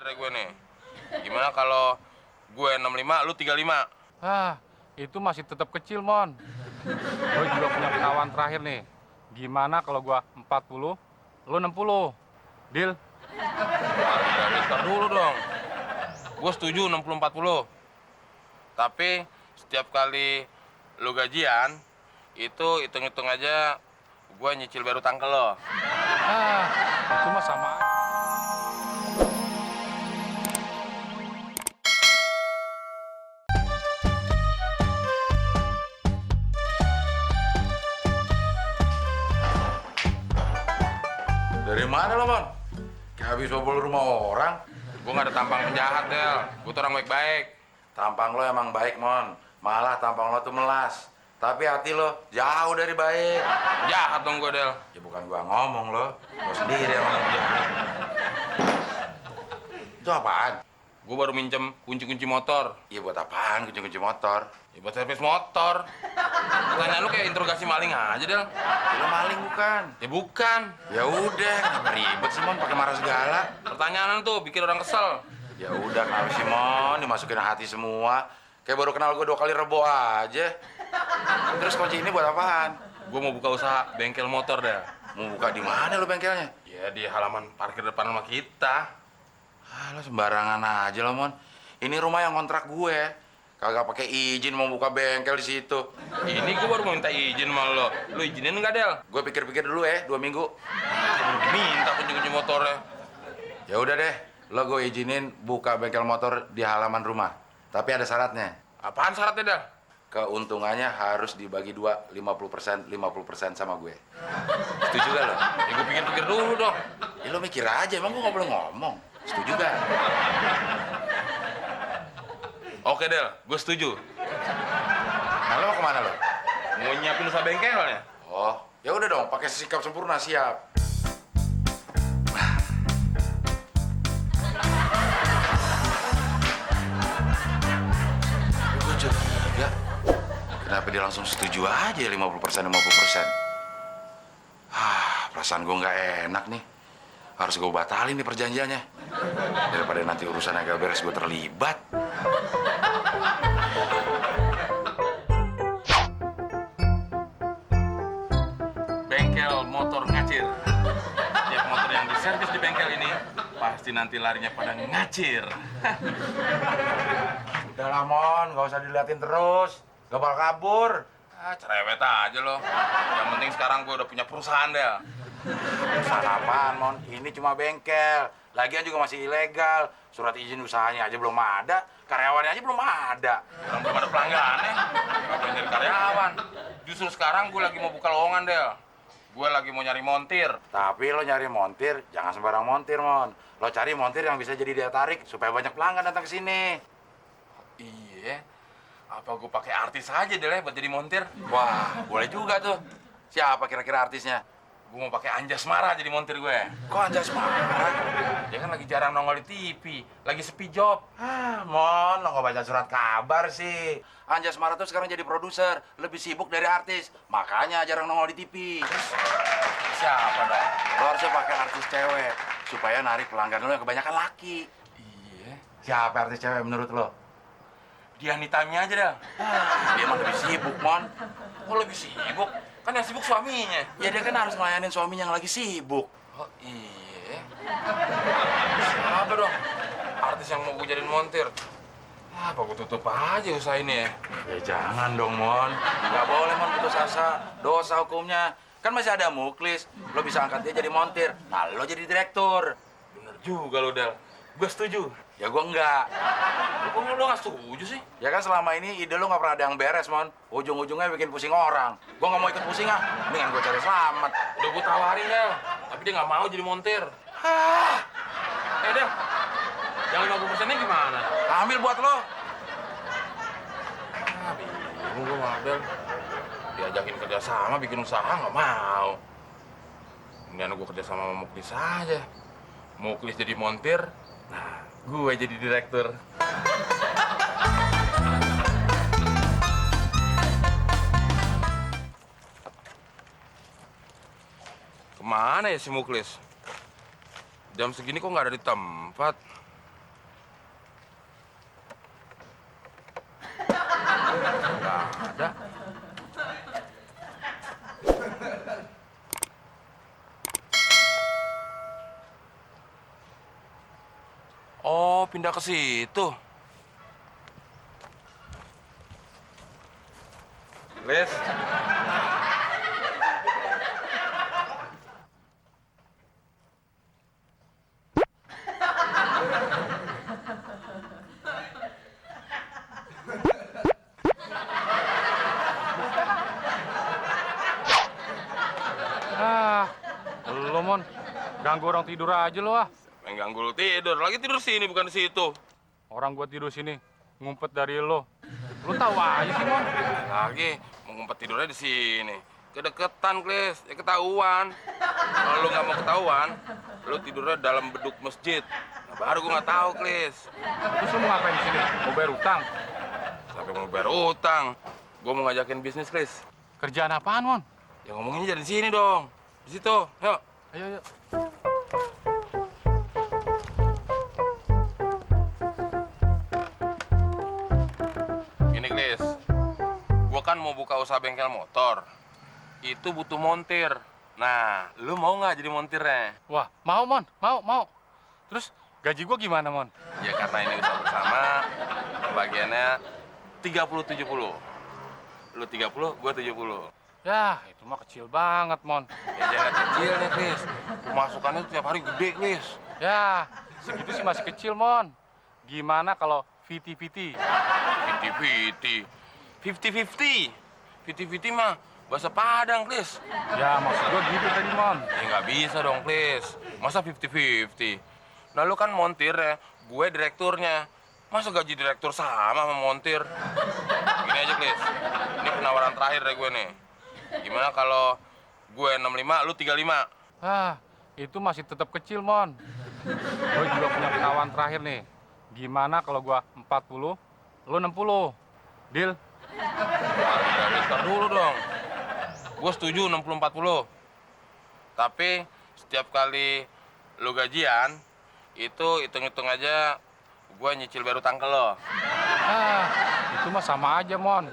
deh gue nih. Gimana kalau gue 65, lu 35? Itu masih tetap kecil, Mon. Gue juga punya penawaran terakhir nih. Gimana kalau gua 40, lu 60? Deal? Ntar dulu dong. Gue setuju 60-40. Tapi setiap kali lu gajian, itu hitung-hitung aja gue nyicil baru tangkel lo. Itu mah sama. Dari mana lo, Mon? Kayak habis bobol rumah orang. Gue gak ada tampang penjahat, Del. Gue tuh orang baik-baik. Tampang lo emang baik, Mon. Malah tampang lo tuh melas. Tapi hati lo jauh dari baik. Jahat dong gue, Del. Ya bukan gua ngomong lo. Lo sendiri yang ngomong jahat. Itu apaan? Gue baru minjem kunci-kunci motor. Iya buat apaan kunci-kunci motor? Ya buat servis motor. Pertanyaan lu kayak interogasi maling aja, Del. Ya, lo maling bukan? Ya bukan. Ya udah, kenapa ribet sih, Mon? Pakai marah segala. Pertanyaan tuh bikin orang kesel. Ya udah, kenapa sih, Mon? Dimasukin hati semua. Kayak baru kenal gue 2 kali rebo aja. Terus kunci ini buat apaan? Gue mau buka usaha bengkel motor, Del. Mau buka di mana lo bengkelnya? Ya di halaman parkir depan rumah kita. Lo sembarangan aja lo, Mon. Ini rumah yang kontrak gue. Kagak pakai izin mau buka bengkel di situ. Ini gue baru mau minta izin sama lo. Lo izinin nggak, Del? Gue pikir-pikir dulu ya, 2 minggu. Baru diminta kunci-kunci motornya. Ya udah deh, lo gue izinin buka bengkel motor di halaman rumah. Tapi ada syaratnya. Apaan syaratnya, Del? Keuntungannya harus dibagi 2, 50% sama gue. Setuju gak lo? Ya gue pikir-pikir dulu dong. Ya lo mikir aja, emang gue nggak boleh ngomong. Setuju gak? Oke, Del. Gue setuju. Nah, lo mau kemana lo? Mau nyiapin usaha bengkelnya. Oh, ya udah dong, pakai sikap sempurna, siap. Gue curiga, kenapa dia langsung setuju aja 50%. Perasaan gue nggak enak nih. Harus gue batalin nih perjanjiannya. Daripada nanti urusan agak beres gue terlibat. Bengkel motor ngacir. Setiap motor yang diservis di bengkel ini pasti nanti larinya pada ngacir. Udah lah, Mon, nggak usah diliatin terus. Gak bakal kabur. Cerewet aja lo. Yang penting sekarang gue udah punya perusahaan, Del. Perusahaan apaan, Mon? Ini cuma bengkel. Lagian juga masih ilegal. Surat izin usahanya aja belum ada. Karyawannya aja belum ada. Orang belum ada pelanggannya. Ngapain nyari karyawan? Justru sekarang gue lagi mau buka lowongan, Del. Gue lagi mau nyari montir. Tapi lo nyari montir, jangan sembarang montir, Mon. Lo cari montir yang bisa jadi daya tarik supaya banyak pelanggan datang ke sini. Iya. Apa gue pakai artis aja, Del, buat jadi montir? Wah, boleh juga tuh. Siapa kira-kira artisnya? Gue mau pakai Anjasmara jadi montir gue. Kok Anjasmara? Dia kan lagi jarang nongol di TV, lagi sepi job. Mon, lo nggak baca surat kabar sih. Anjasmara tuh sekarang jadi produser, lebih sibuk dari artis. Makanya jarang nongol di TV. Siapa dong? Lo harusnya pakai artis cewek supaya narik pelanggan lo yang kebanyakan laki. Iya. Siapa artis cewek menurut lo? Dian Nitami aja dah. Dia emang lebih sibuk, Mon. Kok lebih sibuk? Kan yang sibuk suaminya. Ya dia kan harus ngelayanin suaminya yang lagi sibuk. Oh iya. Siapa dong? Artis yang mau gue jadiin montir. Apa gue tutup aja usaha ini ya? Ya jangan dong, Mon. Nggak boleh, Mon, putus asa. Dosa hukumnya. Kan masih ada Muklis. Lo bisa angkat dia jadi montir. Nah, lo jadi direktur. Bener juga lo, Del. Gue setuju. Ya gua enggak. Kok lo nggak setuju sih? Ya kan selama ini ide lo nggak pernah ada yang beres, Mon. Ujung-ujungnya bikin pusing orang. Gua nggak mau ikut pusing, ah. Mendingan gua cari selamat. Udah gue tawarin, Del. Tapi dia nggak mau jadi montir. Del. Yang 50%-nya gimana? Ambil buat lo. Bingung gue sama Del. Diajakin kerja sama, bikin usaha nggak mau. Kemudian gue kerja sama Muklis aja. Muklis jadi montir, nah gue jadi direktur. Kemana ya si Muklis? Jam segini kok nggak ada di tempat? Nggak ada. Oh, pindah ke situ. Lis. Ah, lo mon, ganggu orang tidur aja lo ah. Pengen ganggu lu tidur. Lagi tidur sini bukan di situ. Orang gua tidur sini, ngumpet dari lo. Lo tahu aja sih mon. Lagi mau ngumpet tidurnya di sini. Kedeketan, Klis. Ya ketahuan. Kalau lu nggak mau ketahuan, lu tidurnya dalam beduk masjid. Nah, baru gua nggak tahu, Klis. Terus lo mau ngapain di sini? Mau bayar utang? Sampai mau bayar utang. Gua mau ngajakin bisnis, Klis. Kerjaan apaan mon? Ya ngomonginnya jadi di sini dong. Di situ. Yuk. Ayo, ayo. Gini, Klis. Gua kan mau buka usaha bengkel motor. Itu butuh montir. Nah, lu mau nggak jadi montirnya? Wah, mau mon, mau. Terus gaji gua gimana mon? Ya karena ini usaha bersama, pembagiannya 30-70. Lu 30, gua 70. Ya, itu mah kecil banget mon. Ya jangan kecil nih, Klis. Pemasukannya tiap hari gede, Klis. Ya, segitu sih masih kecil mon. Gimana kalau 50-50? 50-50. 50-50. 50-50 mah bahasa Padang, Klis. Ya, maksud gua gitu tadi mon. Ya nggak bisa dong, Klis. Masa 50-50? Nah, lu kan montir ya, gue direkturnya. Masa gaji direktur sama montir? Gini aja, Klis. Ini penawaran terakhir dari gue nih. Gimana kalau gue 65, lu 35? Ah, itu masih tetap kecil mon. Gue juga punya penawaran terakhir nih. Gimana kalau gua 40, lu 60? Deal? Ntar dulu dong. Gue setuju 60-40. Tapi setiap kali lu gajian, itu hitung-hitung aja gue nyicil baru utang ke lo. Ah, itu mah sama aja mon.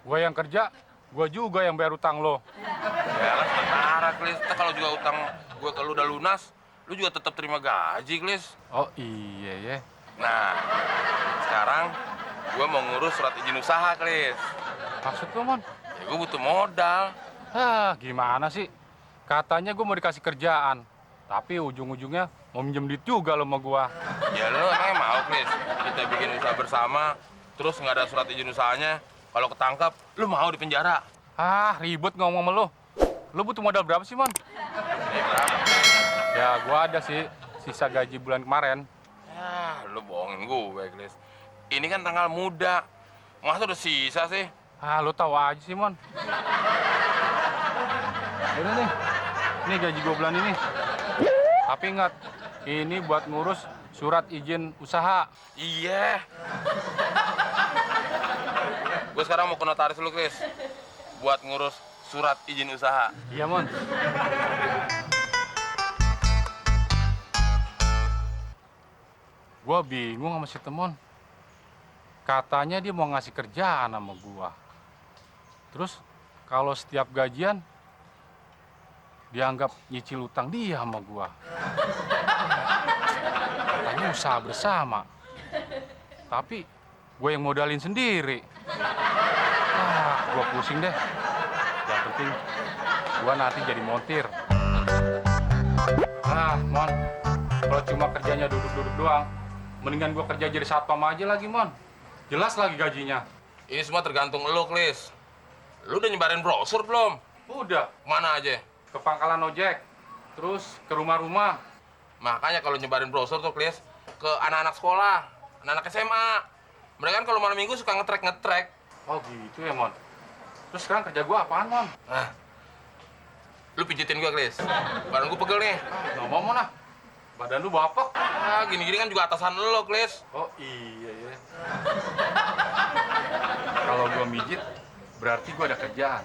Gua yang kerja, gua juga yang bayar utang lo. Ya kan sementara, Klis. Ntar kalau juga utang gue ke lu udah lunas, lu juga tetap terima gaji, Klis. Oh iya ya. Nah, sekarang gue mau ngurus surat izin usaha, Klis. Maksud lu mon? Ya gue butuh modal. Ah, gimana sih? Katanya gua mau dikasih kerjaan. Tapi ujung-ujungnya mau minjem duit juga lo sama gua. Ya lu emangnya mau, Klis? Kita bikin usaha bersama, terus nggak ada surat izin usahanya. Kalau ketangkap, lu mau di penjara. Ah, ribet ngomong sama lo. Lo butuh modal berapa sih mon? Ya berapa? Ya gua ada sih sisa gaji bulan kemarin. Ya, lu bohongin gue, Klis. Ini kan tanggal muda. Masa udah sisa sih? Ah, lo tahu aja sih mon. Ini nih, ini gaji gua bulan ini. Tapi ingat, ini buat ngurus surat izin usaha. Iya. Gue sekarang mau ke notaris lu, Klis. Buat ngurus surat izin usaha. Iya mon. Gua bingung sama si Temon. Katanya dia mau ngasih kerjaan sama gua. Terus kalau setiap gajian dianggap nyicil utang dia sama gua. Katanya usaha bersama. Tapi gue yang modalin sendiri. Ah, gua pusing deh. Yang penting gua nanti jadi montir. Ah, Mon. Kalau cuma kerjanya duduk-duduk doang, mendingan gua kerja jadi satpam aja lagi, Mon. Jelas lagi gajinya. Ini semua tergantung lu, Klis. Lu udah nyebarin brosur belum? Udah, Mana aja? ke pangkalan ojek, terus ke rumah-rumah. Makanya kalau nyebarin brosur tuh, Klis, ke anak-anak sekolah, anak-anak SMA. Mereka kan kalau malam minggu suka ngetrek. Oh gitu ya, Mon. Terus sekarang kerja gua apaan, Mon? Nah, lu pijitin gua, Klis. Badan gua pegel nih. Nggak mau, Mon, ah. Badan lu bapok. Ah, gini-gini kan juga atasan lu, Klis. Oh iya ya. Kalau gua mijit, berarti gua ada kerjaan.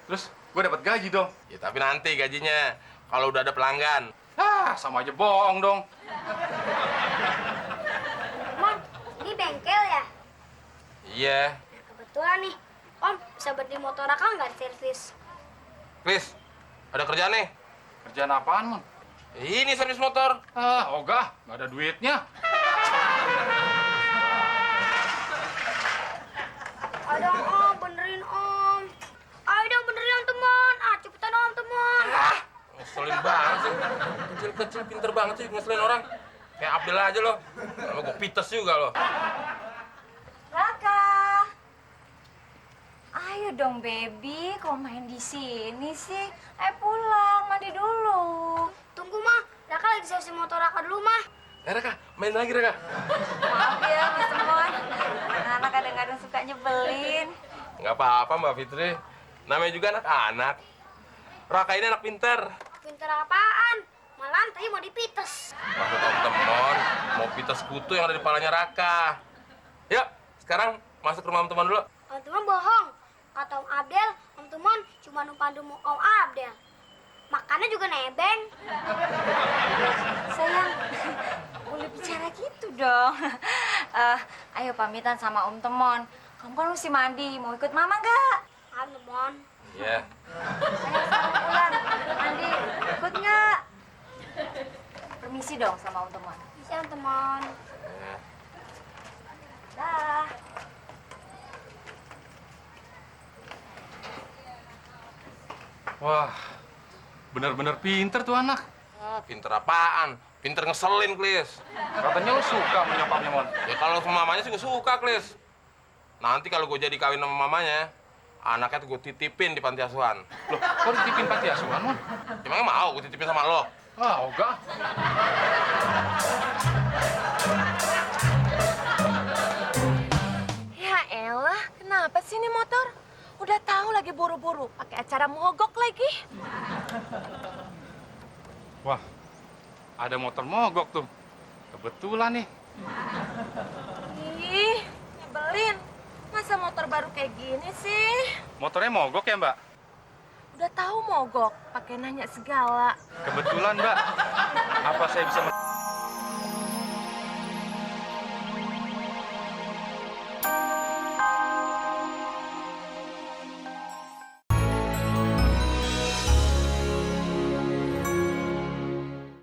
Terus gua dapat gaji dong. Ya tapi nanti gajinya kalau udah ada pelanggan. Ah, sama aja bohong dong. Mon, ini bengkel ya? Iya. Nah, kebetulan nih, Om, bisa berhenti motor Raka nggak di servis? Klis, ada kerjaan nih. Kerjaan apaan, Mon? Ini servis motor. Ah, ogah, nggak ada duitnya. Ayo dong, Om, benerin, Om. Ayo dong, benerin, Om, teman. Ah, cepetan, Om, teman. Ngeselin banget sih. Kecil-kecil pinter banget sih ngeselin orang. Kayak Abdel aja lo. Sama gue pites juga lo. Raka, ayo dong baby, kau main di sini sih. Ayo pulang, mandi dulu. Tunggu, Ma. Raka lagi servis motor Raka dulu, Ma. Raka, main lagi Raka. Maaf ya, Mas Temon. Anak kadang-kadang suka nyebelin. Nggak apa-apa Mbak Fitri. Namanya juga anak-anak. Raka ini anak pinter. Pinter apaan? Malahan tadi mau dipites. Maksud Om Temon, mau pites kutu yang ada di palanya Raka. Yuk, sekarang masuk ke rumah Om Temon dulu. Om Temon bohong. Kata Om Abdel, Om Temon cuma numpang dulu Om Abdel. Makannya juga nebeng. Sayang, boleh bicara gitu dong. Ayo pamitan sama Om Temon. Kamu kan mesti mandi, mau ikut mama nggak? Om Temon. Iya. Ayo sekarang pulang, mandi. Ikut nggak? Permisi dong sama Om Temon. Bisa, Om Temon. Dah. Wah, bener-bener pinter tuh anak. Ah, pinter apaan? Pinter ngeselin, Klis. Katanya lu suka sama nyokapnya, Mon. Ya kalau sama mamanya sih gue suka, Klis. Nanti kalau gue jadi kawin sama mamanya, anaknya tuh gue titipin di panti asuhan. Loh, kok dititipin panti asuhan, Mon? Emangnya mau gue titipin sama lo? Ah, ogah. Ya elah, kenapa sih ini motor? Udah tahu lagi buru-buru, pakai acara mogok lagi. Wah, ada motor mogok tuh. Kebetulan nih. Ih, nyebelin. Masa motor baru kayak gini sih? Motornya mogok ya, Mbak? Udah tahu mogok, pakai nanya segala. Kebetulan, Mbak. Apa saya bisa